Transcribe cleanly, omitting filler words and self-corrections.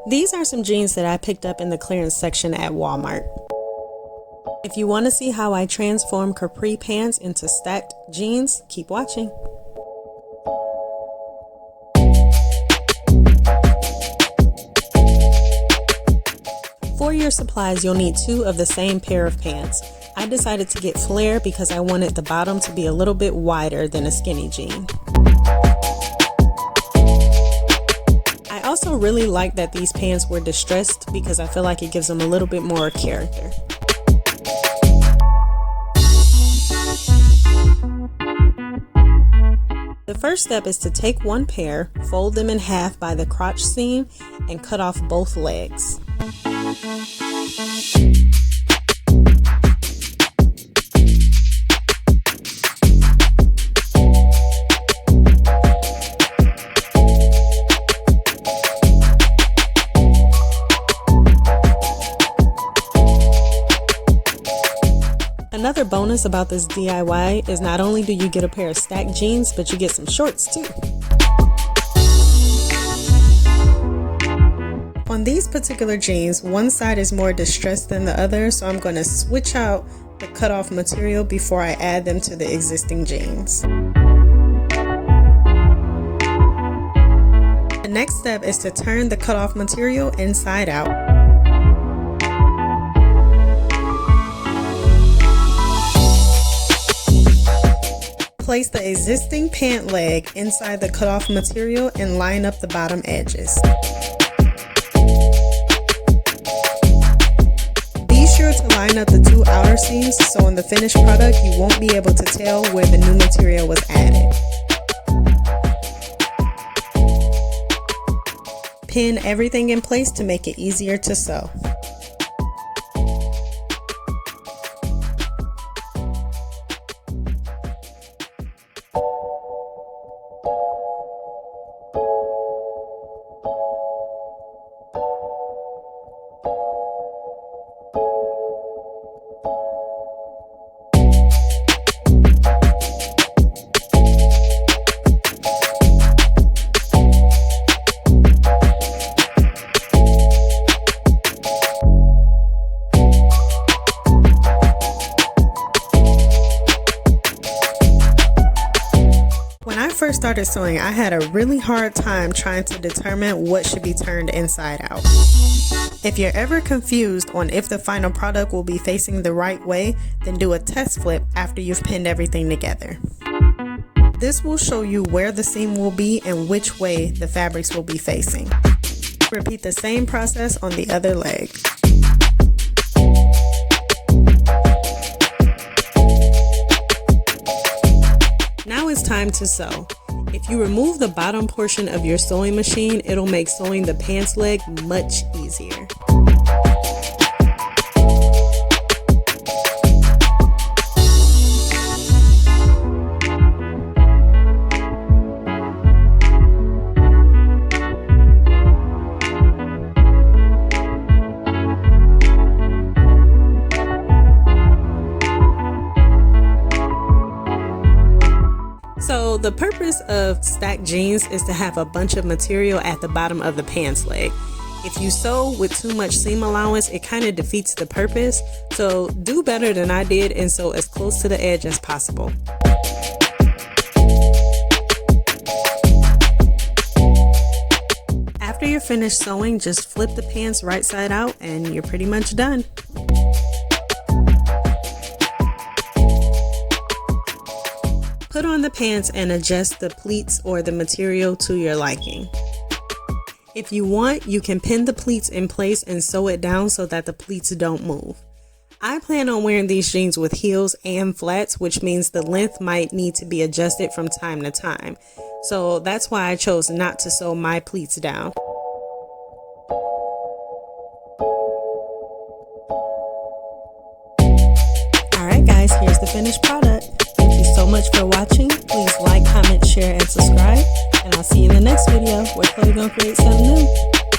These are some jeans that I picked up in the clearance section at Walmart. If you want to see how I transform capri pants into stacked jeans, keep watching. For your supplies, you'll need 2 of the same pair of pants. I decided to get flare because I wanted the bottom to be a little bit wider than a skinny jean. I also really like that these pants were distressed because I feel like it gives them a little bit more character. The first step is to take one pair, fold them in half by the crotch seam, and cut off both legs. Another bonus about this DIY is not only do you get a pair of stacked jeans, but you get some shorts too. On these particular jeans, one side is more distressed than the other, so I'm going to switch out the cutoff material before I add them to the existing jeans. The next step is to turn the cutoff material inside out. Place the existing pant leg inside the cutoff material and line up the bottom edges. Be sure to line up the 2 outer seams so in the finished product you won't be able to tell where the new material was added. Pin everything in place to make it easier to sew. When I first started sewing, I had a really hard time trying to determine what should be turned inside out. If you're ever confused on if the final product will be facing the right way, then do a test flip after you've pinned everything together. This will show you where the seam will be and which way the fabrics will be facing. Repeat the same process on the other leg. Now it's time to sew. If you remove the bottom portion of your sewing machine, it'll make sewing the pants leg much easier. So the purpose of stacked jeans is to have a bunch of material at the bottom of the pants leg. If you sew with too much seam allowance, it kind of defeats the purpose. So do better than I did and sew as close to the edge as possible. After you're finished sewing, just flip the pants right side out and you're pretty much done. Put on the pants and adjust the pleats or the material to your liking. If you want, you can pin the pleats in place and sew it down so that the pleats don't move. I plan on wearing these jeans with heels and flats, which means the length might need to be adjusted from time to time. So that's why I chose not to sew my pleats down. Alright guys, here's the finished product. Thank you so much for watching. Please like, comment, share, and subscribe. And I'll see you in the next video where Chloe gonna create something new.